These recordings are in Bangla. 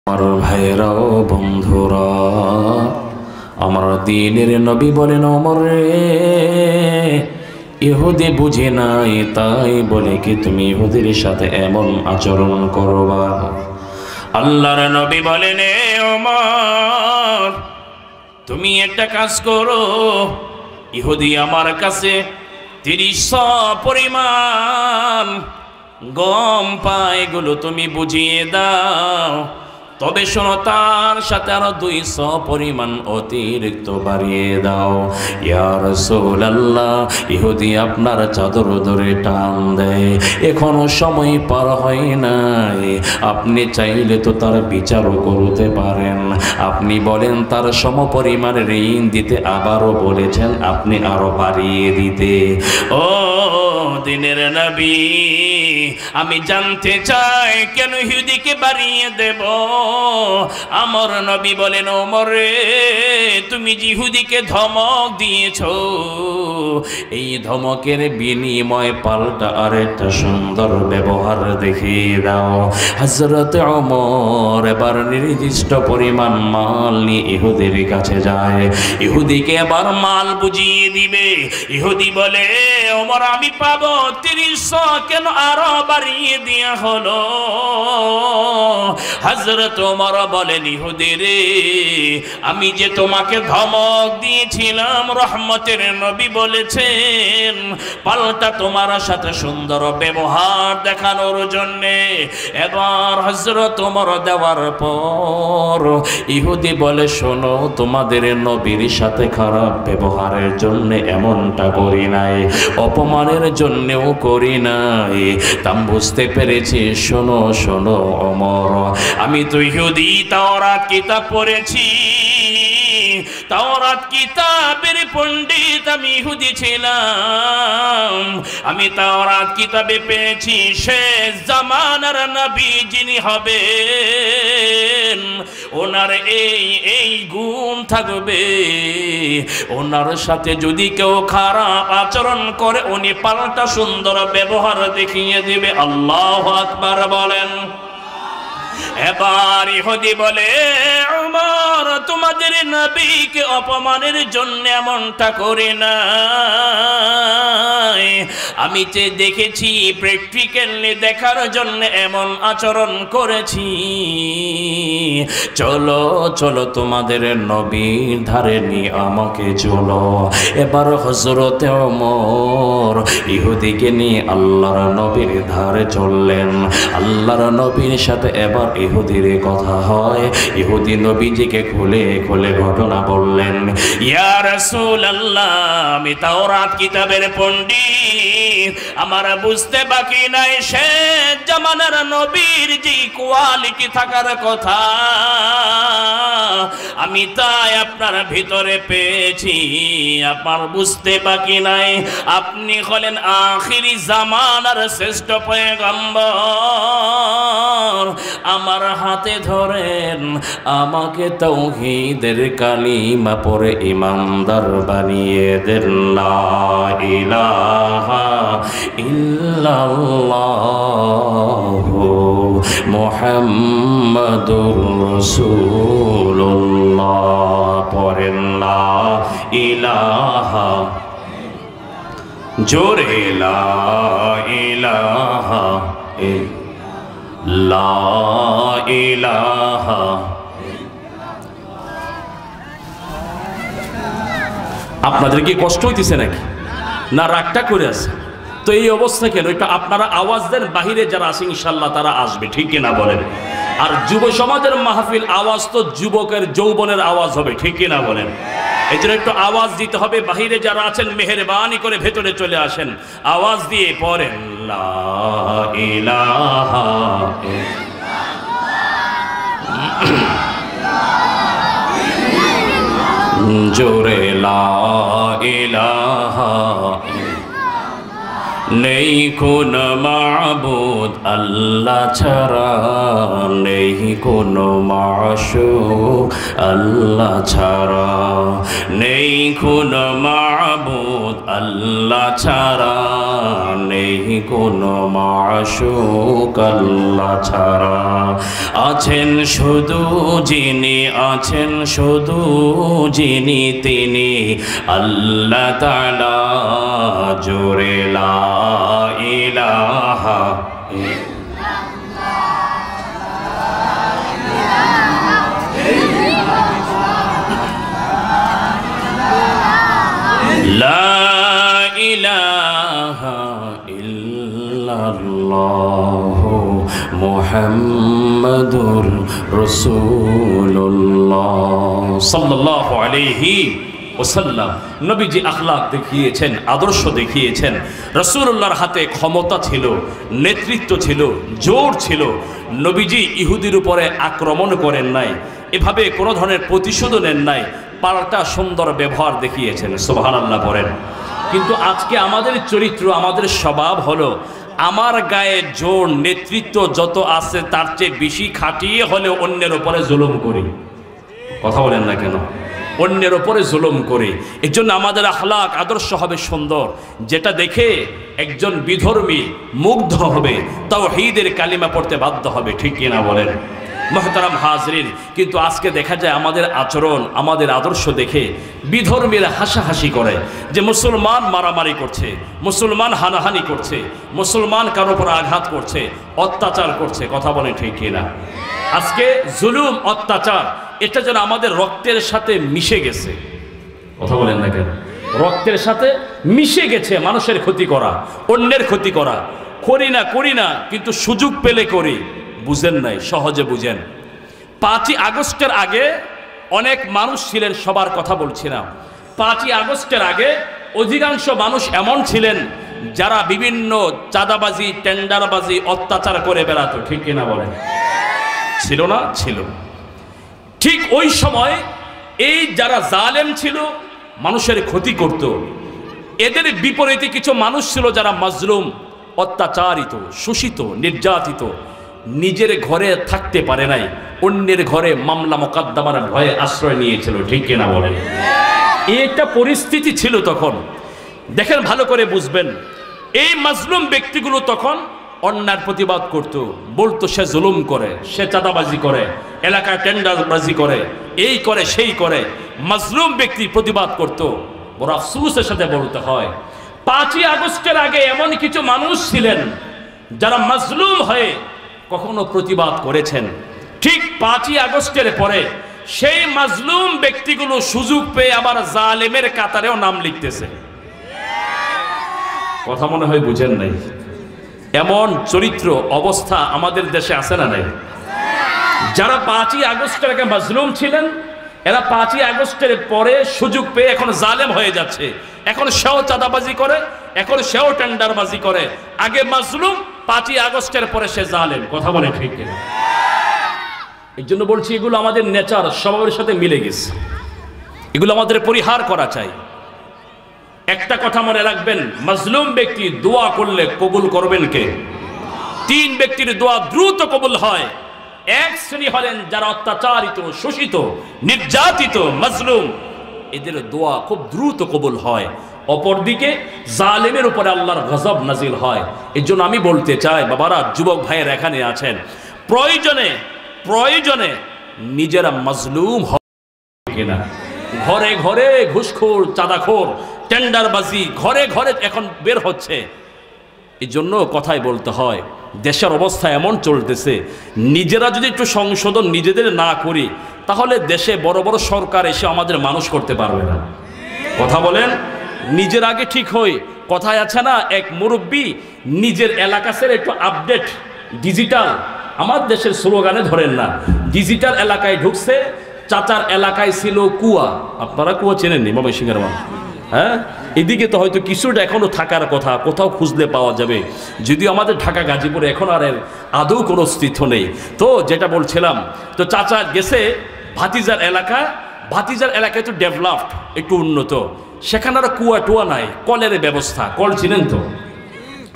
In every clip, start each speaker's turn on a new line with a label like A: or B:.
A: আমার ভাইরাও বন্ধুরা, আমার দ্বীনের নবী বলেন, ওমর রে, ইহুদি বুঝে নাই তাই বলে কি তুমি ইহুদির সাথে এমন আচরণ করবা? আল্লাহর নবী বলেন, ওমর তুমি একটা কাজ করো, ইহুদি আমার কাছে 30 পরিমাণ গম পায়, এগুলো তুমি বুঝিয়ে দাও। তবে শোনো, তার সাথে আরো 200 পরিমাণ অতিরিক্ত বাড়িয়ে দাও। ইয়া রাসূলুল্লাহ, ইহুদি আপনার চাদর ধরে টান দেয়, এখনো সময় পার হয় নাই, আপনি চাইলে তো তার বিচারও করতে পারেন। আপনি বলেন তার সমপরিমাণ ঋণ দিতে, আবারও বলেছেন আপনি আরো বাড়িয়ে দিতে। ও দ্বীনের নবী, আমি জানতে চাই কেন ইহুদিকে বাড়িয়ে দেব? আমার নবী বলেন, ওমর রে, তুমি ইহুদিকে ধমক দিয়েছ, এই ধমকের বিনিময় পাল্টা আরেকটা সুন্দর ব্যবহার দেখিয়ে দাও। হযরত ওমর এবার নির্দিষ্ট পরিমাণ মাল নিয়ে ইহুদির কাছে যায়, ইহুদিকে এবার মাল বুঝিয়ে দিবে। ইহুদি বলে, ওমর আমি পাবো 30, কেন আরো বাড়িয়ে দেয়া হলো? হযরত ওমর বলেন, ইহুদি রে, আমি যে তোমাকে ধমক দিয়েছিলাম, রহমতের নবী বলেছেন পাল্টা তোমার সাথে সুন্দর ব্যবহার দেখানোর জন্যে। এবার হযরত ওমর দেওয়ার পর ইহুদি বলে, শোনো, তোমাদের নবীর সাথে খারাপ ব্যবহারের জন্য এমনটা করি নাই, অপমানের জন্যেও করি নাই, তাম বুঝতে পেরেছি। শোনো শোনো ওমর, আমি তো ইহুদি, তাওরাত কিতাব পড়েছি, তাওরাত কিতাবের পণ্ডিত, আমি ইহুদি ছিলাম। আমি তাওরাত কিতাবে পেয়েছি শেষ জামানার নবী যিনি হবেন, ওনার এই গুণ থাকবে, ওনার সাথে যদি কেউ খারাপ আচরণ করে উনি পাল্টা সুন্দর ব্যবহার দেখিয়ে দিবে। আল্লাহু আকবার বলেন। এবার ইহুদি বলে, ওমর তোমাদের নবীকে অপমানের জন্য এমনটা করে না, আমি যে দেখেছি, প্র্যাকটিক্যালি দেখার জন্য এমন আচরণ করেছি। চলো চলো, তোমাদের নবীর ধারে নিয়ে আমাকে চলো। এবার হযরত ওমর ইহুদিকে নিয়ে আল্লাহর নবীর ধারে চললেন। আল্লাহর নবীর সাথে এবার ইহুদির কথা হয়। ইহুদি নবীজিকে খুলে খুলে ঘটনা বললেন, ইয়া রাসূলুল্লাহ, আমি তাওরাত কিতাবের পণ্ডিত, আমার বুঝতে বাকি নাই শেষ জামানার নবীর যে কোয়ালিটি থাকার কথা, আমি তাই আপনার ভিতরে পেয়েছি, আপনার বুঝতে বাকি নাই, আপনি হলেন আখিরি জামানার শ্রেষ্ঠ পয়গম্বর। আমার হাতে ধরেন, আমাকে তাওহীদের কালিমা পড়ে ইমানদার বানিয়ে দেন। লা ইলাহা ইল্লাল্লাহু মুহাম্মাদুর রাসূলুল্লাহ। পড়েন লা ইলাহা, জোরে লা ইলাহা লা ইলাহা। আপনাদের কি কষ্ট হইতেছে নাকি? না রাগটা করে আছে? তো এই অবস্থা কেন? এটা আপনারা আওয়াজ দেন, বাহিরে যারা আছে ইনশাল্লাহ তারা আসবে, ঠিক কিনা বলেন? আর যুব সমাজের মাহফিল, আওয়াজ তো যুবকের যৌবনের আওয়াজ হবে, ঠিক কিনা বলেন? এই জন্য একটু আওয়াজ দিতে হবে। বাহিরে যারা আছেন মেহেরবানি করে ভেতরে চলে আসেন, আওয়াজ দিয়ে পড়েন লা ইলাহা জোরে লা ইলাহা, নেই কোন মাবুদ আল্লাহ ছাড়া, নেই কোনো মাশুক আল্লাহ ছাড়া, নেই কোনো মাবুদ আল্লাহ ছাড়া, নেই কোনো মাশুক আল্লাহ ছাড়া। আছেন শুধু যিনি, আছেন শুধু যিনি, তিনি আল্লাহ তাআলা, জোরে লা ইলাহা লা ইলাহা ইল্লাল্লাহ মুহাম্মাদুর রাসূলুল্লাহ সাল্লাল্লাহু আলাইহি ওয়াসাল্লাম। নবীজি আখলাক দেখিয়েছেন, আদর্শ দেখিয়েছেন। রাসূলুল্লাহর হাতে ক্ষমতা ছিল, নেতৃত্ব ছিল, জোর ছিল। নবীজি ইহুদির উপরে আক্রমণ করেন নাই, এভাবে কোনো ধরনের প্রতিশোধ নেন নাই, পাল্টা সুন্দর ব্যবহার দেখিয়েছেন। সুবহানাল্লাহ বলেন। কিন্তু আজকে আমাদের চরিত্র, আমাদের স্বভাব হলো আমার গায়ে জোর, নেতৃত্ব যত আছে তার চেয়ে বেশি খাটিয়ে হলে অন্যের উপরে জুলুম করি। কথা বলেন না কেন? অন্যের ওপরে জুলুম করে। এর জন্য আমাদের আখলাক আদর্শ হবে সুন্দর, যেটা দেখে একজন বিধর্মী মুগ্ধ হবে, তাওহীদের কালিমা পড়তে বাধ্য হবে। ঠিক কিনা বলেন? মুহতারাম হাজরিন, কিন্তু আজকে দেখা যায় আমাদের আচরণ, আমাদের আদর্শ দেখে বিধর্মীরা হাসাহাসি করে যে মুসলমান মারামারি করছে, মুসলমান হানাহানি করছে, মুসলমান কারো উপর আঘাত করছে, অত্যাচার করছে। কথা বলেন ঠিক কিনা? আজকে জুলুম, অত্যাচার এটা যেন আমাদের রক্তের সাথে মিশে গেছে। কথা বলেন না কেন? রক্তের সাথে মিশে গেছে। মানুষের ক্ষতি করা, অন্যের ক্ষতি করা করি না, কিন্তু সুযোগ পেলে করি। বুঝেন নাই, সহজে বুঝেন। 5ই আগস্টের আগে অনেক মানুষ ছিলেন, সবার কথা বলছি না। 5ই আগস্টের আগে অধিকাংশ মানুষ এমন ছিলেন যারা বিভিন্ন চাঁদাবাজি, টেন্ডারবাজি, অত্যাচার করে বেড়াতো। ঠিক কিনা বলেন? ছিল না? ছিল। ঠিক ওই সময় এই যারা জালেম ছিল, মানুষের ক্ষতি করত, এদের বিপরীতে কিছু মানুষ ছিল যারা মাজলুম, অত্যাচারিত, শোষিত, নির্যাতিত, নিজের ঘরে থাকতে পারে নাই, অন্যের ঘরে মামলা মোকদ্দমার ভয়ে আশ্রয় নিয়েছিল। ঠিক কিনা বলেন? এই একটা পরিস্থিতি ছিল তখন। দেখেন, ভালো করে বুঝবেন। এই মাজলুম ব্যক্তিগুলো তখন অন্যায়ের প্রতিবাদ করত, বলতো সে জুলুম করে, সে চাঁদাবাজি করে, এলাকায় টেন্ডারবাজি করে, এই করে সেই করে। মাজলুম ব্যক্তি প্রতিবাদ করত। বড় আফসোসের সাথে বলতে হয়, 5ই আগস্টের আগে এমন কিছু মানুষ ছিলেন যারা মাজলুম হয়ে কখনো প্রতিবাদ করেছেন। ঠিক 5ই আগস্টের পরে সেই মাজলুম ব্যক্তিগুলো সুযোগ পেয়ে আবার জালেমের কাতারেও নাম লিখতেছে। কথা মনে হয় বুঝেন নাই? এমন চরিত্র অবস্থা আমাদের দেশে আছে না নাই? যারা 5ই আগস্টের আগে মাজলুম ছিলেন, এরা 5ই আগস্টের পরে সুযোগ পেয়ে এখন জালেম হয়ে যাচ্ছে। এখন সেও চাঁদাবাজি করে, এখন সেও টেন্ডারবাজি করে। আগে মাজলুম, 5ই আগস্টের পরে সে জালেম। কথা বলে ঠিক কিনা? এই জন্য বলছি, এগুলো আমাদের নেচার, স্বভাবের সাথে মিলে গেছে। এগুলো আমাদের পরিহার করা চাই। একটা কথা মনে রাখবেন, মাজলুম ব্যক্তি দোয়া করলে কবুল করবেন কে? 3 ব্যক্তির দোয়া দ্রুত কবুল হয়। এক শ্রেণী হলেন যারা অত্যাচারিত, শোষিত, নির্যাতিত, মাজলুম, এদের দোয়া খুব দ্রুত কবুল হয়। অপরদিকে জালেমের উপরে আল্লাহর গজব নাজিল হয়। এর জন্য আমি বলতে চাই, বাবারা, যুবক ভাইয়ের এখানে আছেন, প্রয়োজনে নিজেরা মাজলুম হবে কিনা। ঘরে ঘরে ঘুষখোর, চাঁদাখোর, টেন্ডারবাজি ঘরে ঘরে এখন বের হচ্ছে। এই জন্য কথাই বলতে হয়, দেশের অবস্থা এমন চলতেছে, নিজেরা যদি একটু সংশোধন নিজেদের না করি, তাহলে দেশে বড় বড় সরকার এসে আমাদের মানুষ করতে পারবে না। কথা বলেন? নিজের আগে ঠিক হই। কথায় আছে না, এক মুরব্বী নিজের এলাকা ছেড়ে একটু আপডেট, ডিজিটাল, আমার দেশের স্লোগানে ধরেন না, ডিজিটাল এলাকায় ঢুকছে। চাচার এলাকায় ছিল কুয়া। আপনারা কুয়া চেনেননি? ময়মনসিংহের মানুষ, হ্যাঁ? এদিকে তো হয়তো কিছুটা এখনো থাকার কথা, কোথাও খুঁজলে পাওয়া যাবে। যদিও আমাদের ঢাকা গাজীপুরে এখন আর আদৌ কোনো অস্তিত্ব নেই। তো যেটা বলছিলাম, তো চাচা গেছে ভাতিজার এলাকায় তো ডেভেলপড, একটু উন্নত, সেখানে আর কুয়া টুয়া নাই, কলের ব্যবস্থা। কল চিনেন তো?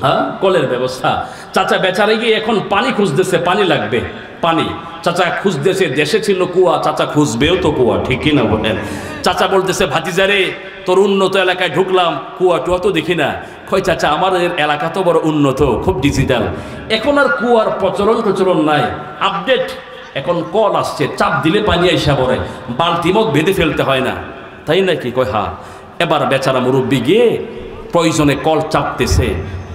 B: হ্যাঁ, কলের ব্যবস্থা। চাচা বেচারে গিয়ে এখন পানি খুঁজতেছে, পানি লাগবে, পানি। চাচা খুঁজতেছে, দেশে ছিল কুয়া, চাচা খুঁজবেও তো কুয়া, ঠিক কিনা বলেন? চাচা বলতেছে, ভাতিজারে তোর উন্নত এলাকায় ঢুকলাম, কুয়া টুয়া তো দেখি না। কই চাচা আমার এলাকা তো বড় উন্নত, খুব ডিজিটাল, এখন আর কুয়ার প্রচলন নাই, আপডেট। এখন কল আসছে, চাপ দিলে পানি আইসা পড়ে, বালতি মগ বেঁধে ফেলতে হয় না, তাই নাকি? কয় হ্যাঁ। এবার বেচারা মুরব্বী গিয়ে প্রয়োজনে কল চাপতেছে,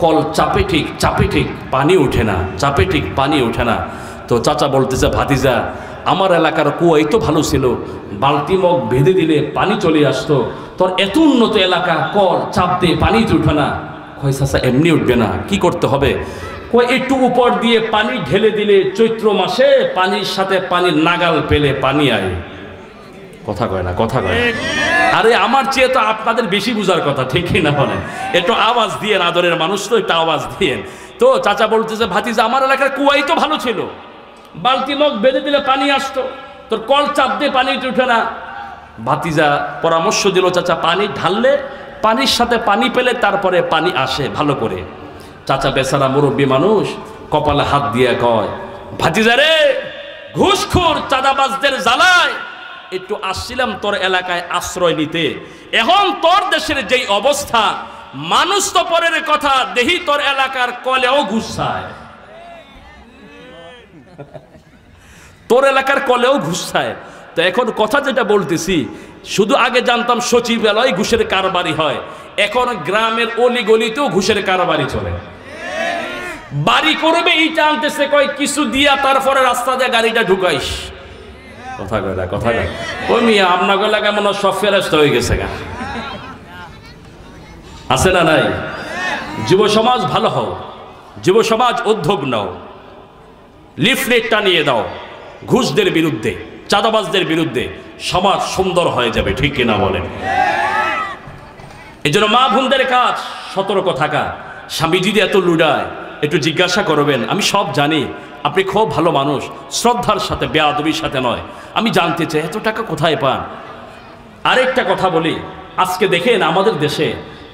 B: কল চাপে ঠিক পানি ওঠে না, চাপে ঠিক পানি ওঠে না। তো চাচা বলতেছে, ভাতিজা আমার এলাকার কুয়াই তো ভালো ছিল, বালতি মগ বেঁধে দিলে পানি চলে আসতো, তোর এত উন্নত এলাকা কল চাপ দিয়ে পানি তো উঠে না। কয় চাচা এমনি উঠবে না, কি করতে হবে? কয় একটু উপর দিয়ে পানি ঢেলে দিলে চৈত্র মাসে পানির সাথে পানির নাগাল পেলে পানি আয়। কথা কয় না, কথা কয়। আরে আমার চেয়ে তো আপনাদের বেশি বুঝার কথা, ঠিকই না বলেন? একটু আওয়াজ দিয়েন, আদরের মানুষ তো, একটু আওয়াজ দিয়েন। তো চাচা বলতেছে, ভাতিজা আমার এলাকার কুয়াই তো ভালো ছিল, বালতি মগ বেঁধে দিলে পানি আসতো, তোর কল চাপ দিয়ে পানি উঠে না। ভাতিজা পরামর্শ দিল, চাচা পানি ঢাললে পানির সাথে পানি পেলে তারপরে পানি আসে ভালো করে। চাচা বেচারা মুরব্বী মানুষ কপালে হাত দিয়ে কয়, ভাতিজা রে, ঘুষখোর চাঁদাবাজদের জ্বালায় একটু আসছিলাম তোর এলাকায় আশ্রয় নিতে, এখন তোর দেশের যেই অবস্থা, মানুষ তো পরের কথা, দেহি তোর এলাকার কলেও ঘুষ খায়, তোর এলাকার কলেও ঘুষ খায়। তো এখন কথা যেটা বলতেছি, শুধু আগে জানতাম সচিবালয় ঘুষের কারবারি হয়, এখন গ্রামের অলি গলিতেও ঘুষের কারবারি চলে। বাড়ি করবে এইটা আনতেছে, কয় কিছু দিয়া তারপরে রাস্তা দিয়ে গাড়িটা ঢুকাইস। কথা কয় না, কথা কয়। ওই মিয়া আপনার এলাকায় মনে হয় সব ফেরস্ত হয়ে গেছে গা, আছে না নাই? যুব সমাজ ভালো হও, যুব সমাজ উদ্যোগ নাও, লিফলেট টানিয়ে দাও ঘুষদের বিরুদ্ধে, চাঁদাবাজদের বিরুদ্ধে, সমাজ সুন্দর হয়ে যাবে, ঠিক কিনা বলেন? এই জন্য মা বোনদের কাজ সতর্ক থাকা। স্বামী যদি এত লুডায়, একটু জিজ্ঞাসা করবেন, আমি সব জানি, আপনি খুব ভালো মানুষ, শ্রদ্ধার সাথে, বেয়াদবির সাথে নয়। আমি জানতে চাই এত টাকা কোথায় পান। আরেকটা কথা বলি, আজকে দেখেন আমাদের দেশে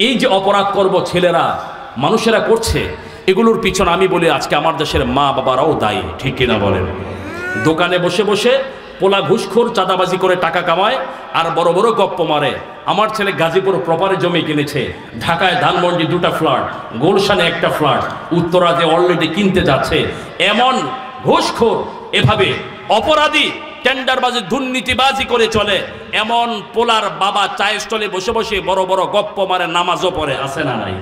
B: এই যে অপরাধ করব ছেলেরা মানুষেরা করছে, এগুলোর পিছনে আমি বলি আজকে আমার দেশের মা বাবারাও দায়ী, ঠিক কিনা বলেন? দোকানে বসে বসে পোলা ঘুষখোর চাঁদাবাজি করে টাকা কামায় আর বড় বড় গপ্প মারে। আমার ছেলে গাজীপুর প্রপারে জমি কিনেছে, ঢাকায় ধানমন্ডি 2টা ফ্ল্যাট, গুলশানে 1টা ফ্ল্যাট, উত্তরাতে অলরেডি কিনতে যাচ্ছে। এমন ঘুষখোর, এভাবে অপরাধী, টেন্ডারবাজি, দুর্নীতিবাজি করে চলে, এমন পোলার বাবা চায়ের স্টলে বসে বসে বড় বড় গপ্প মারে, নামাজও পড়ে, আছে না নাই?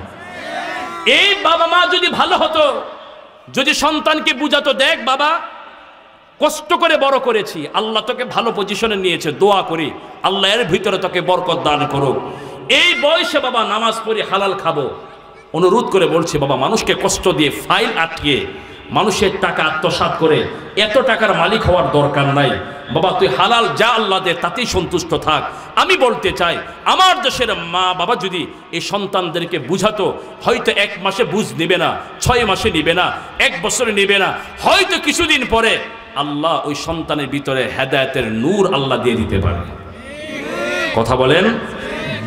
B: এই বাবা মা যদি ভালো হতো, যদি সন্তানকে বুঝাতো, দেখ বাবা কষ্ট করে বড় করেছি, আল্লাহ তোকে ভালো পজিশনে নিয়েছে, দোয়া করি আল্লাহ এর ভিতরে তোকে বরকত দান করুক, এই বয়সে বাবা নামাজ পড়ি, হালাল খাবো। অনুরোধ করে বলছি বাবা, মানুষকে কষ্ট দিয়ে ফাইল আটকিয়ে মানুষের টাকা আত্মসাৎ করে এত টাকার মালিক হওয়ার দরকার নাই বাবা, তুই হালাল যা আল্লাহ দে তাতেই সন্তুষ্ট থাক। আমি বলতে চাই, আমার দেশের মা বাবা যদি এই সন্তানদেরকে বুঝাতো, হয়তো 1 মাসে বুঝ নিবে না, 6 মাসে নিবে না, 1 বছরে নিবে না, হয়তো কিছুদিন পরে আল্লাহ ওই সন্তানের ভিতরে হেদায়েতের নূর আল্লাহ দিয়ে দিতে পারে। কথা বলেন?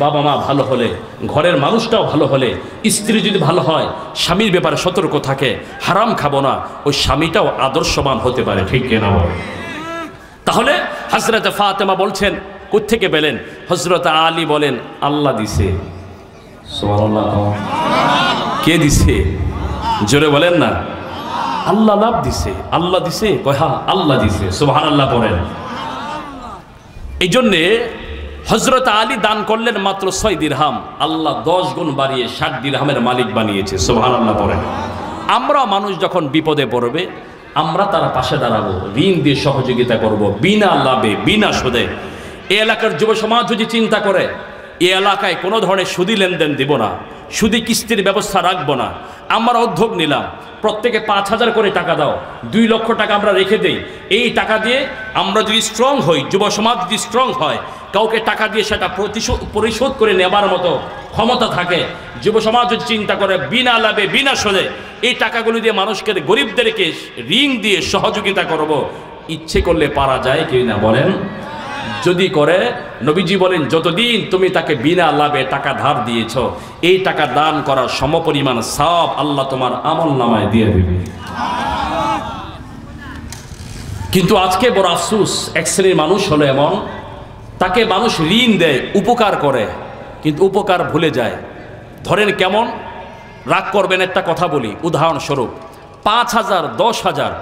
B: বাবা মা ভালো হলে, ঘরের মানুষটাও ভালো হলে, স্ত্রী যদি ভালো হয়, স্বামীর ব্যাপারে সতর্ক থাকে, হারাম খাবো না, ওই স্বামীটাও আদর্শবান হতে পারে, ঠিক কিনা বলেন? তাহলে হযরত ফাতেমা বলছেন, কোত্থেকে পেলেন? হযরত আলী বলেন, আল্লাহ দিছে। সুবহানাল্লাহ। কে দিছে? জোরে বলেন না। আল্লাহ লাভ দিছে, আল্লাহ দিছে, কয় হ্যাঁ আল্লাহ দিছে, সুবহানাল্লাহ বলেন। এই জন্যে হযরত আলী দান করলেন মাত্র 6 দিরহাম, আল্লাহ 10 গুণ বাড়িয়ে 60 দিরহামের মালিক বানিয়েছে, সুবহানাল্লাহ বলেন। আমরা মানুষ যখন বিপদে পড়বে, আমরা তার পাশে দাঁড়াবো, ঋণ দিয়ে সহযোগিতা করব, বিনা লাভে, বিনা সুদে। এই এলাকার যুব সমাজ যদি চিন্তা করে, এই এলাকায় কোনো ধরনের সুদি লেনদেন দিব না, সুদি কিস্তির ব্যবস্থা রাখবো না, আমরা উদ্যোগ নিলাম, প্রত্যেকে 5000 করে টাকা দাও, 2 লক্ষ টাকা আমরা রেখে দেই, এই টাকা দিয়ে আমরা যদি স্ট্রং হই, যুব সমাজ যদি স্ট্রং হয়, কাউকে টাকা দিয়ে সেটা পরিশোধ করে নেবার মতো ক্ষমতা থাকে, যুব সমাজ যদি চিন্তা করে বিনা লাভে, বিনা সুদে এই টাকাগুলো দিয়ে মানুষকে, গরিবদেরকে ঋণ দিয়ে সহযোগিতা করব, ইচ্ছে করলে পারা যায় কি না বলেন? যদি করে, নবীজি বলেন যতদিন তুমি তাকে বিনা লাভে টাকা ধার দিয়েছ, এই টাকা দান করার সমপরিমাণ সওয়াব আল্লাহ তোমার আমলনামায় দিয়ে দেবে। কিন্তু আজকে বড় আফসোস, এক শ্রেণীর মানুষ হলো এমন, তাকে মানুষ ঋণ দেয়, উপকার করে, কিন্তু উপকার ভুলে যায়। ধরেন কেমন, রাগ করবেন একটা কথা বলি, উদাহরণস্বরূপ 5,000, 10,000,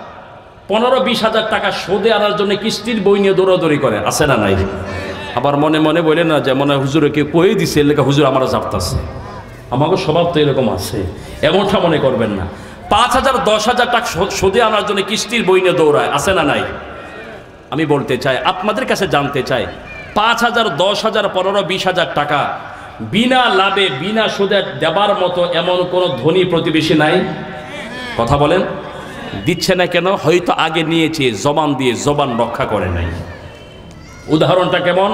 B: 15-20,000 টাকা সুদে আনার জন্য কিস্তির বই নিয়ে দৌড়াদৌড়ি করে, আছে না নাই? আবার মনে মনে বলে না যে মনে হুজুরে কেউ কয়ে দিছে, এলাকা হুজুর আমার জাপতাছে। আমাকে স্বভাব তো এরকম আছে, এমনটা মনে করবেন না। 5,000, 10,000 টাকা সুদে আনার জন্য কিস্তির বই নিয়ে দৌড়ায়, আছে না নাই? আমি বলতে চাই, আপনাদের কাছে জানতে চাই, 5,000, 10,000, 15-20,000 টাকা বিনা লাভে বিনা সুদে দেবার মতো এমন কোনো ধনী প্রতিবেশী নাই? কথা বলেন, দিচ্ছে না কেন? হয়তো আগে নিয়েছে, জবান দিয়ে জবান রক্ষা করে নাই। উদাহরণটা কেমন,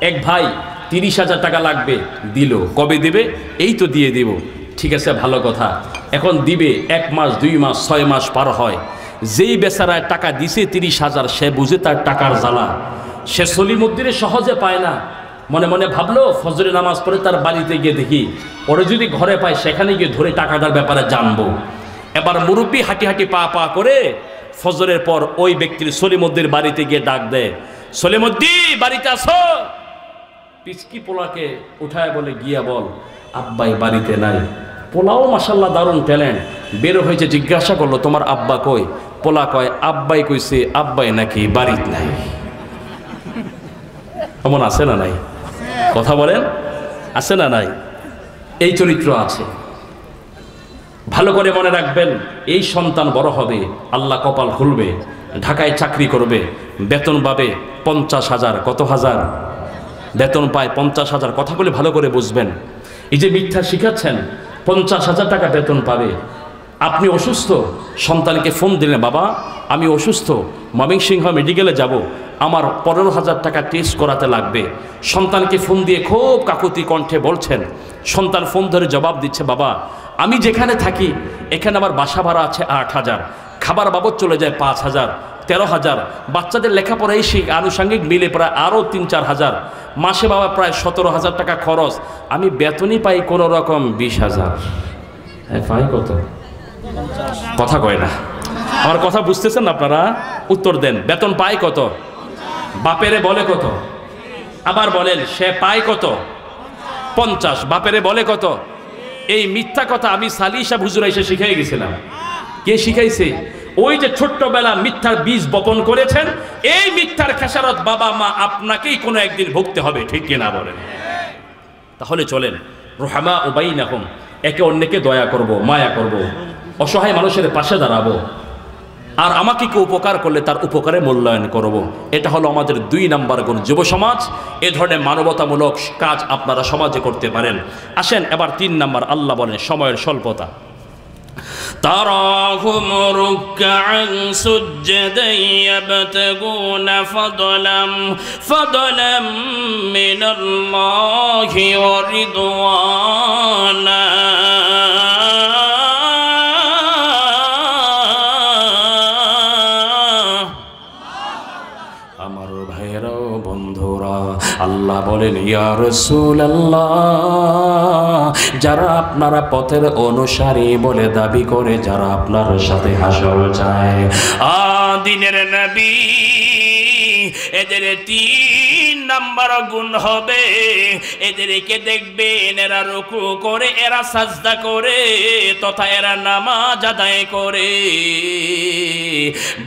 B: এক ভাই 30,000 টাকা লাগবে, দিল। কবে দিবে? এই তো দিয়ে দিব। ঠিক আছে, ভালো কথা। এখন দিবে 1 মাস, 2 মাস, 6 মাস পার হয়। যেই বেচারায় টাকা দিছে 30,000, সে বুঝে তার টাকার জ্বালা, সে সলিমুদ্দিনে সহজে পায় না। মনে মনে ভাবলো ফজরে নামাজ পড়ে তার বাড়িতে গিয়ে দেখি, ওরে যদি ঘরে পায় সেখানে গিয়ে ধরে টাকাটার ব্যাপারে জানবো। এবার মুরব্বী হাঁটি হাঁটি পা পা করে ফজরের পর ওই ব্যক্তির সলিমুদ্দির বাড়িতে গিয়ে ডাক দেয়, সলিমুদ্দি বাড়িতে আসো। পিচকি পোলাকে উঠায় বলে, গিয়া বল আব্বাই বাড়িতে নাই। পোলাও মাশাল্লাহ দারুণ ট্যালেন্ট, বের হয়েছে, জিজ্ঞাসা করলো তোমার আব্বা কই? পোলা কয় আব্বাই কইছে আব্বাই নাকি বাড়িতে নাই। এমন আছে না নাই? কথা বলেন, আছে না নাই? এই চরিত্র আছে। ভালো করে মনে রাখবেন, এই সন্তান বড় হবে, আল্লাহ কপাল খুলবে, ঢাকায় চাকরি করবে, বেতন পাবে 50,000, কত হাজার বেতন পায়? 50,000। কথাগুলি ভালো করে বুঝবেন। এই যে মিথ্যা শিখাচ্ছেন, 50,000 টাকা বেতন পাবে। আপনি অসুস্থ, সন্তানকে ফোন দিলেন, বাবা আমি অসুস্থ, ময়মনসিংহ মেডিকেলে যাব, আমার 15,000 টাকা টেস্ট করাতে লাগবে। সন্তানকে ফোন দিয়ে খুব কাকুতি কণ্ঠে বলছেন, সন্তান ফোন ধরে জবাব দিচ্ছে, বাবা আমি যেখানে থাকি এখানে আমার বাসা ভাড়া আছে 8,000, খাবার বাবদ চলে যায় 5,000, 13,000, বাচ্চাদের লেখাপড়া এই আনুষঙ্গিক মিলে প্রায় আরও 3-4 হাজার, মাসে বাবা প্রায় 17,000 টাকা খরচ। আমি বেতনই পাই কোনো রকম 20,000। হ্যাঁ পাই কত? কথা কয় না। আমার কথা বুঝতেছেন আপনারা? উত্তর দেন, বেতন পায় কত? বাপেরে বলে কত? আবার বলেন সে পায় কত? 50। বাপেরে বলে কত? এই মিথ্যা কথা আমি সালিশা হুজুর এসে শিখাই গেছিলাম। কে শিখাইছে? ওই যে ছোট্টবেলা মিথ্যার বীজ বপন করেছেন, এই মিথ্যার খেসারত বাবা মা আপনাকেই কোনো একদিন ভুগতে হবে, ঠিক কিনা বলেন? তাহলে চলেন, রুহামা বাইনাহুম, একে অন্যকে দয়া করব, মায়া করব, অসহায় মানুষের পাশে দাঁড়াবো, আর আমাকে কেউ উপকার করলে তার উপকারে মূল্যায়ন করব। এটা হলো আমাদের 2 নাম্বার গুণ। যুব সমাজ, এ ধরনের মানবতামূলক কাজ আপনারা সমাজে করতে পারেন। আসেন এবার 3 নাম্বার, আল্লাহ বলেন সময়ের স্বল্পতা।
A: تراهم ركعا سجدا يبتغون فضلا من الله ورضوانا আমার ভাইরাও বন্ধুরা, আল্লাহ বলেন ইয়া রাসূলুল্লাহ, যারা আপনারা পথের অনুসারী বলে দাবি করে, যারা আপনার সাথে হাসর চায়, দিনের নবী, এদের 3 নাম্বার গুণ হবে। এদেরকে দেখবেন এরা রুকু করে, এরা সাজদা করে, তথা এরা নামাজ আদায় করে।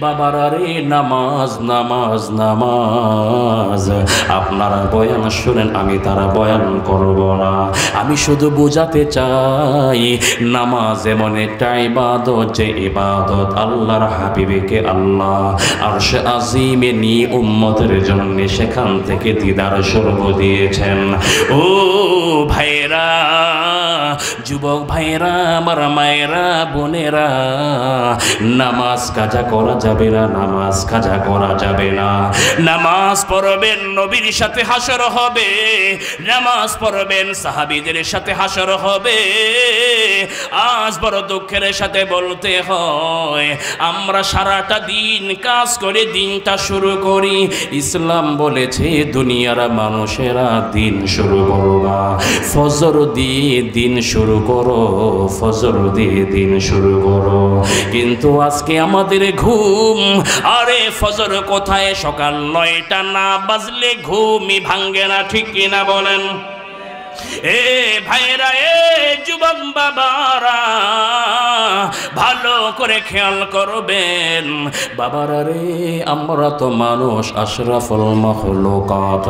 A: বাবারা রে, নামাজ নামাজ নামাজ। আপনারা বয়ান শুনেন, আমি তারা বয়ান করব না। আমি শুধু বোঝাতে চাই, নামাজ এমন একটা ইবাদত, যে ইবাদত আল্লাহর হাবিবকে আল্লাহ আরশে আজিমে নিয়ে উম্মতের জন্য সেখান থেকে আমাদেরকে দিদার স্বর্গ দিয়েছেন। ও ভাইরা, যুবক ভাইরা, আমার মায়েরা, বোনেরা, নামাজ কাজা করা যাবে না, নামাজ কাজা করা যাবে না। নামাজ পড়বেন, নবীর সাথে হাসর হবে। নামাজ পড়বেন, সাহাবীদের সাথে হাসর হবে। আজ বড় দুঃখের সাথে বলতে হয়, আমরা সারাটা দিন কাজ করে দিনটা শুরু করি। ইসলাম বলেছে দুনিয়ার মানুষেরা দিন শুরু করবা, ফজর দিয়ে দিন শুরু করো, ফজর দিয়ে দিন শুরু করো। কিন্তু আজকে আমাদের ঘুম, আরে ফজর কোথায়? সকাল 9টা না বাজলে ঘুমই ভাঙ্গে না, ঠিক কিনা বলেন? এ ভাইরা, এ যুবক বাবারা, ভালো করে খেয়াল করবেন। বাবারা রে, আমরা তো মানুষ, আশরাফুল মাখলুকাত।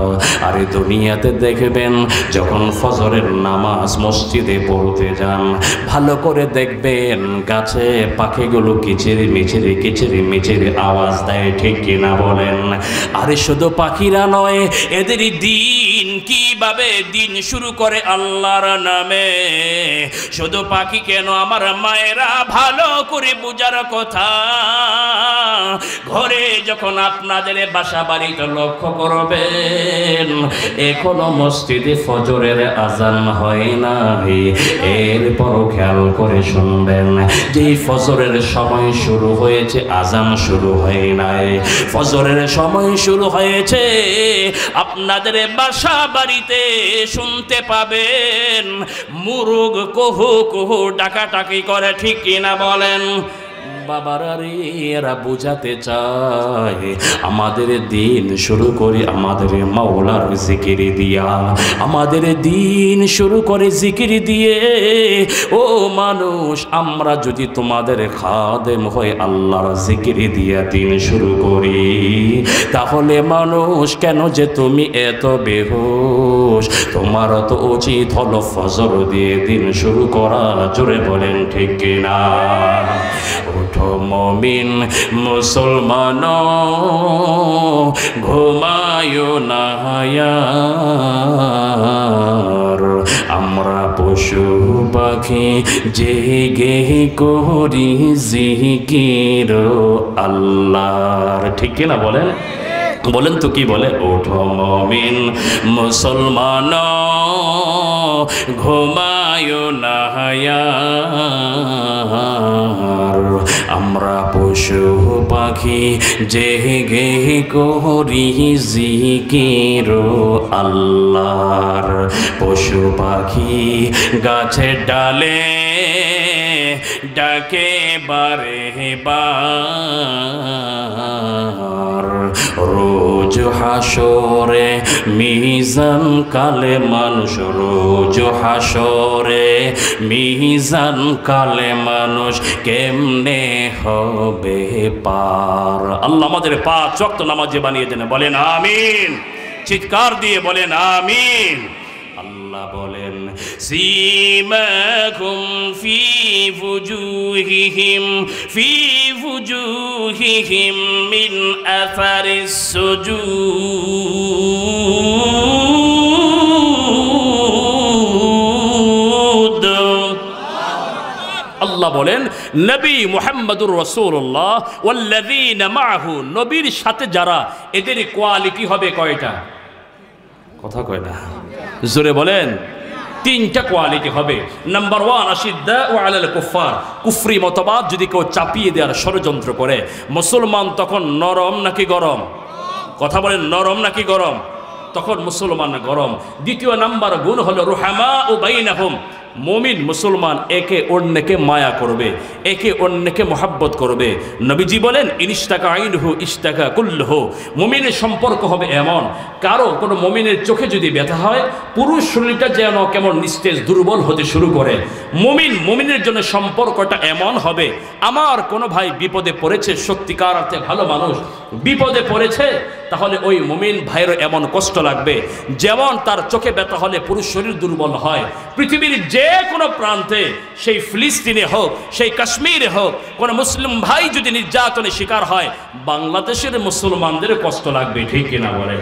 A: আরে দুনিয়াতে দেখবেন যখন ফজরের নামাজ মসজিদে পড়তে যান, ভালো করে দেখবেন গাছে পাখিগুলো কিচিরি মিচিরি কিচিরি মিচিরি আওয়াজ দেয়, ঠিক কিনা বলেন? আরে শুধু পাখিরা নয়, এদের দিন কিভাবে দিন শুরু করে আল্লাহর নামে। শুধু পাখি কেন, আমার মায়েরা, ভালো করে বুঝার কথা। ঘরে যখন আপনাদের বাসা বাড়িতে লক্ষ্য করবেন, এখনো মসজিদে ফজরের আজান হয় নাই, এরপরও খেয়াল করে শুনবেন যে ফজরের সময় শুরু হয়েছে, আজান শুরু হয় নাই। ফজরের সময় শুরু হয়েছে, আপনাদের বাসা বাড়িতে শুনতে পাবেন মুরগ কুহু কুহু ডাকাডাকি করে, ঠিক কিনা বলেন? বাবারা রে, এরা বুঝাতে চায় আমাদের দিন শুরু করি আমাদের মাওলার জিকির দিয়া, আমাদের দিন শুরু করে জিকির দিয়ে। ও মানুষ, আমরা যদি তোমাদের খাদেম হয়ে আল্লাহর জিকির দিয়া দিন শুরু করি, তাহলে মানুষ কেন যে তুমি এত বেহুশ? তোমার তো উচিত হলো ফজর দিয়ে দিন শুরু করা। জোরে বলেন ঠিক কিনা? ওঠো মুমিন মুসলমান, ঘুমায়ো না হায়ার। আমরা পশু পাখি জেগে করি জিকির আল্লাহর, ঠিক কিনা বলেন? বলেন তো কি বলে? ওঠো মুমিন মুসলমান, ঘুমায়ো না হায়ার। আমরা পশু পাখি জেগে করি জিকির আল্লাহর। পশু পাখি গাছের ডালে ডাকে বারে বার, রোজ হাসরে মিজান কালে মানুষ, রোজ হাসরে মিজান কালে মানুষ কেমনে হবে পার। আল্লাহ আমাদের 5 ওয়াক্ত নামাজে বানিয়ে দেন, বলেন আমিন। চিৎকার দিয়ে বলেন আমিন। আল্লাহ বলেন সীমাকুম ফি ফুজুহিহিম মিন আসারিস সুজুদ। আল্লাহ বলেন নবী মুহাম্মদুর রাসূলুল্লাহ ওয়াল্লাযীনা মাআহু, নবীর সাথে যারা, এদের কোয়ালিটি হবে কয়টা? কথা কয় না, জোরে বলেন। 3টা কোয়ালিটি হবে। নাম্বার 1, আশিদ্দাউ আলাল কুফার, কুফরি মতবাদ যদি কেউ চাপিয়ে দেওয়ার ষড়যন্ত্র করে, মুসলমান তখন নরম নাকি গরম? কথা বলেন, নরম নাকি গরম? তখন মুসলমান গরম। 2য় নাম্বার গুণ হলো রুহামাউ বাইনাহুম, মুমিন মুসলমান একে অন্যকে মায়া করবে, একে অন্যকে মোহাব্বত করবে। নবীজি বলেন ইনিস্তাকা আইনহু ইস্তাকা কুল্লুহু, মুমিনের সম্পর্ক হবে এমন, কারো কোনো মুমিনের চোখে যদি ব্যথা হয়, পুরুষ শরীরটা যেন কেমন নিস্তেজ দুর্বল হতে শুরু করে। মুমিনের জন্য সম্পর্কটা এমন হবে, আমার কোনো ভাই বিপদে পড়েছে, সত্যিকার অর্থে ভালো মানুষ বিপদে পড়েছে, তাহলে ওই মুমিন ভাইয়ের এমন কষ্ট লাগবে যেমন তার চোখে ব্যথা হলে পুরুষ শরীর দুর্বল হয়। পৃথিবীর যে কোনো প্রান্তে, সেই ফিলিস্তিনে হোক, সেই কাশ্মীরে হোক, কোনো মুসলিম ভাই যদি নির্যাতনের শিকার হয়, বাংলাদেশের মুসলমানদের কষ্ট লাগবে, ঠিক কিনা বলে?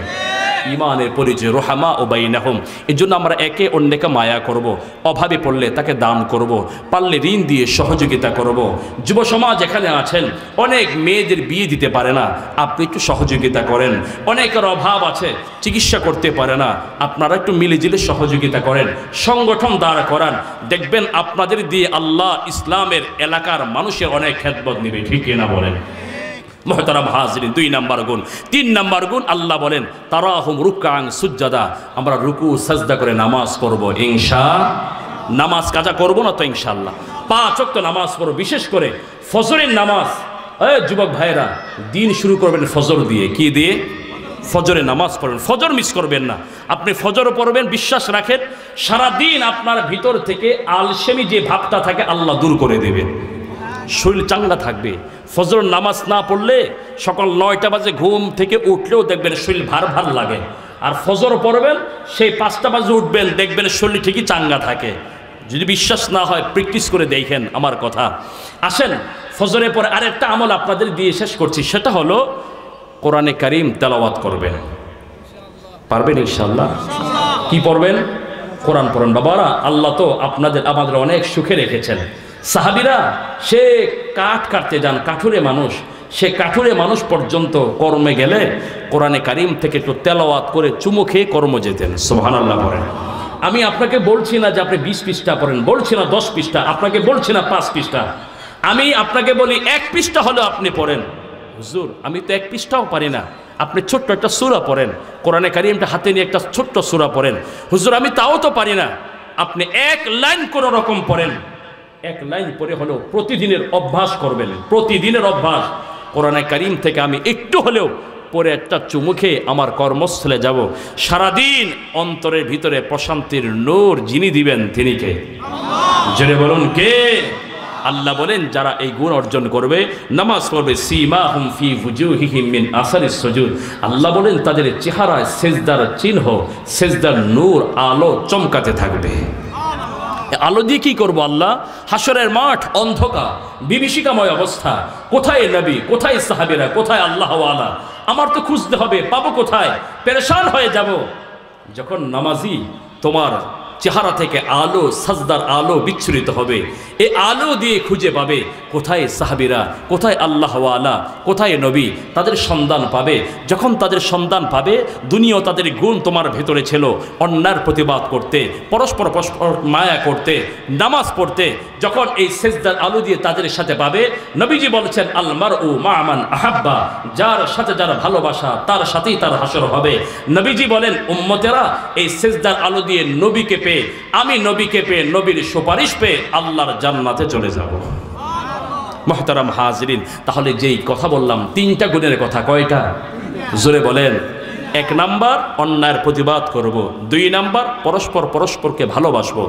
B: ইমানের পরিচয়, রোহামা ও বাইনাহুম। এই জন্য আমরা একে অন্যকে মায়া করব, অভাবে পড়লে তাকে দান করব, পারলে ঋণ দিয়ে সহযোগিতা করব। যুব সমাজ এখানে আছেন, অনেক মেয়েদের বিয়ে দিতে পারে না, আপনি একটু সহযোগিতা করেন। অনেকের অভাব আছে, চিকিৎসা করতে পারে না, আপনারা একটু মিলেজিলে সহযোগিতা করেন, সংগঠন দাঁড়া করান, দেখবেন আপনাদের দিয়ে আল্লাহ ইসলামের এলাকার মানুষের অনেক খেদমত নেবে। ঠিক কিনা বলেন? মুহতারাম হাজিরিন, 2 নাম্বার গুণ। 3 নাম্বার গুণ, আল্লাহ বলেন তারাহুম রুকআন সুজ্জাদা, আমরা রুকু সাজদা করে নামাজ পড়ব নামাজ কাজা করব না তো ইনশাআল্লাহ। 5 ওয়াক্ত নামাজ পড়ব, বিশেষ করে ফজরের নামাজ। যুবক ভাইরা, দিন শুরু করবেন ফজর দিয়ে। কি দিয়ে? ফজরে নামাজ পড়বেন, ফজর মিস করবেন না। আপনি ফজর পড়বেন, বিশ্বাস রাখেন সারাদিন আপনার ভিতর থেকে আলসেমি যে ভাবটা থাকে আল্লাহ দূর করে দেবেন, শরীর চাঙ্গা থাকবে। ফজর নামাজ না পড়লে সকাল 9টা বাজে ঘুম থেকে উঠলেও দেখবেন শরীর ভার ভার লাগে, আর ফজর পড়বেন সেই 5টা বাজে উঠবেন, দেখবেন শরীর ঠিকই চাঙ্গা থাকে। যদি বিশ্বাস না হয় প্র্যাকটিস করে দেখেন আমার কথা। আসেন ফজরের পরে আরেকটা আমল আপনাদের দিয়ে শেষ করছি, সেটা হলো কোরআনে কারীম তেলাওয়াত করবেন। পারবেন ইনশাআল্লাহ? কি পড়বেন? কোরআন পড়েন। বাবারা, আল্লাহ তো আমাদের অনেক সুখে রেখেছেন। সাহাবীরা সে কাঠ কাটতে যান, কাঠুরে মানুষ, সে কাঠুরে মানুষ পর্যন্ত কর্মে গেলে কোরআনে কারীম থেকে একটু তেলাওয়াত করে চুমু খেয়ে কর্ম যেতেন। সুবহানাল্লাহ পড়েন। আমি আপনাকে বলছি না যে আপনি 20 পৃষ্ঠা পড়েন, বলছি না 10 পৃষ্ঠা, আপনাকে বলছি না 5 পৃষ্ঠা, আমি আপনাকে বলি 1 পৃষ্ঠা হলেও আপনি পড়েন। হুজুর, আমি তো 1 পৃষ্ঠাও পারি না। আপনি ছোট্ট একটা সূরা পড়েন, কোরআনে কারীমটা হাতে নিয়ে একটা ছোট্ট সূরা পড়েন। হুজুর, আমি তাও তো পারি না। আপনি 1 লাইন কোনো রকম পড়েন, 1 লাইন পড়ে হলেও প্রতিদিনের অভ্যাস করবেন। প্রতিদিনের অভ্যাস, কোরআনে কারীম থেকে আমি একটু হলেও পরে একটা চুমুখে আমার কর্মস্থলে যাব। সারাদিন অন্তরের ভিতরে প্রশান্তির নূর যিনি দিবেন তিনি কে? জোরে বলুন কে? আল্লাহ বলেন যারা এই গুণ অর্জন করবে, নামাজ পড়বে, সীমাহুম ফি ওয়ুজুহিহিম মিন আসারিস সুজুদ, আল্লাহ বলেন তাদের চেহারায় সেজদার চিহ্ন, সেজদার নূর, আলো চমকাতে থাকবে। আলো দিয়ে কি করবো আল্লাহ? হাসরের মাঠ অন্ধকার, বিভীষিকাময় অবস্থা, কোথায় নবী, কোথায় সাহাবীরা, কোথায় আল্লাহ ওয়ালা? আমার তো খুঁজতে হবে, পাবো কোথায়? পেরেশান হয়ে যাব। যখন নামাজি তোমার চেহারা থেকে আলো, সাজদার আলো বিচ্ছুরিত হবে, এই আলো দিয়ে খুঁজে পাবে কোথায় সাহাবীরা, কোথায় আল্লাহ ওয়ালা, কোথায় নবী, তাদের সন্ধান পাবে। যখন তাদের সন্ধান পাবে, দুনিয়াও তাদের গুণ তোমার ভেতরে ছিল, অন্যায়ের প্রতিবাদ করতে, পরস্পর পরস্পর মায়া করতে, নামাজ পড়তে, যখন এই সেজদার আলো দিয়ে তাদের সাথে পাবে, নবীজি বলছেন আল মারউ মা মান আহাব্বা, যার সাথে যার ভালোবাসা তার সাথেই তার হাসর হবে। নবীজি বলেন উম্মতেরা এই সেজদার আলো দিয়ে নবীকে পেয়ে, আমি নবীকে পেয়ে, নবীর সুপারিশ পেয়ে আল্লাহর জান্নাতে চলে যাব। মুহতারাম হাজিরিন, তাহলে যেই কথা বললাম 3টা গুণের কথা, কয়টা? জোরে বলেন। 1 নাম্বার অন্যায়ের প্রতিবাদ করব, 2 নাম্বার পরস্পরকে ভালোবাসবো,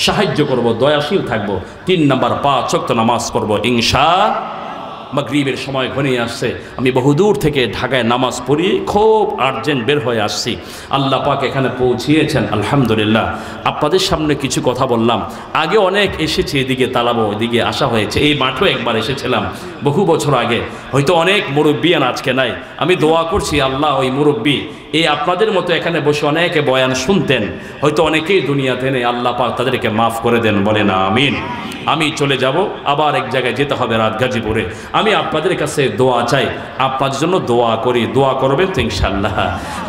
B: সাহায্য করব, দয়াশীল থাকব, 3 নাম্বার 5 ওয়াক্ত নামাজ পড়ব ইনশাআল্লাহ। মাগরিবের সময় ঘনিয়ে আসছে, আমি বহুদূর থেকে ঢাকায় নামাজ পড়ি, খুব আর্জেন্ট বের হয়ে আসছি। আল্লাহ পাক এখানে পৌঁছিয়েছেন আলহামদুলিল্লাহ। আপনাদের সামনে কিছু কথা বললাম, আগে অনেক এসেছি, এদিকে তালাবো, এদিকে আসা হয়েছে, এই মাঠেও একবার এসেছিলাম বহু বছর আগে। হয়তো অনেক মুরব্বিয়ান আজকে নাই, আমি দোয়া করছি আল্লাহ ওই মুরব্বি, এই আপনাদের মতো এখানে বসে অনেকে বয়ান শুনতেন, হয়তো অনেকেই দুনিয়াতে নেই, আল্লাহ পাক তাদেরকে মাফ করে দেন, বলেন আমিন। আমি চলে যাব, আবার এক জায়গায় যেতে হবে, রাত গাজীপুরে। আমি আপনাদের কাছে দোয়া চাই, আপনাদের জন্য দোয়া করি, দোয়া করবেন তো ইনশাআল্লাহ।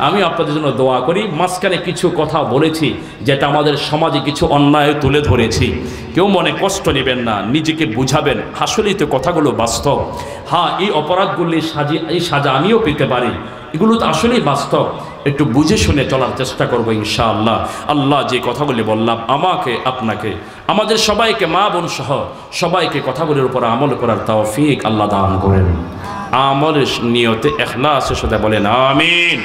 B: আমি আপনাদের জন্য দোয়া করি। মাঝখানে কিছু কথা বলেছি যেটা আমাদের সমাজে কিছু অন্যায় তুলে ধরেছি, কেউ মনে কষ্ট নেবেন না, নিজেকে বুঝাবেন, আসলেই তো কথাগুলো বাস্তব। হ্যাঁ, এই অপরাধগুলি এই সাজা আমিও পেতে পারি, এগুলো তো আসলেই বাস্তব। একটু বুঝে শুনে চলার চেষ্টা করবো ইনশাআল্লাহ। আল্লাহ যে কথাগুলি বললাম আমাকে, আপনাকে, আমাদের সবাইকে, মা বোন সহ সবাইকে কথাগুলির উপর আমল করার তৌফিক আল্লাহ দান করেন। আমলের নিয়তে ইখলাসের সাথে বলেন আমিন।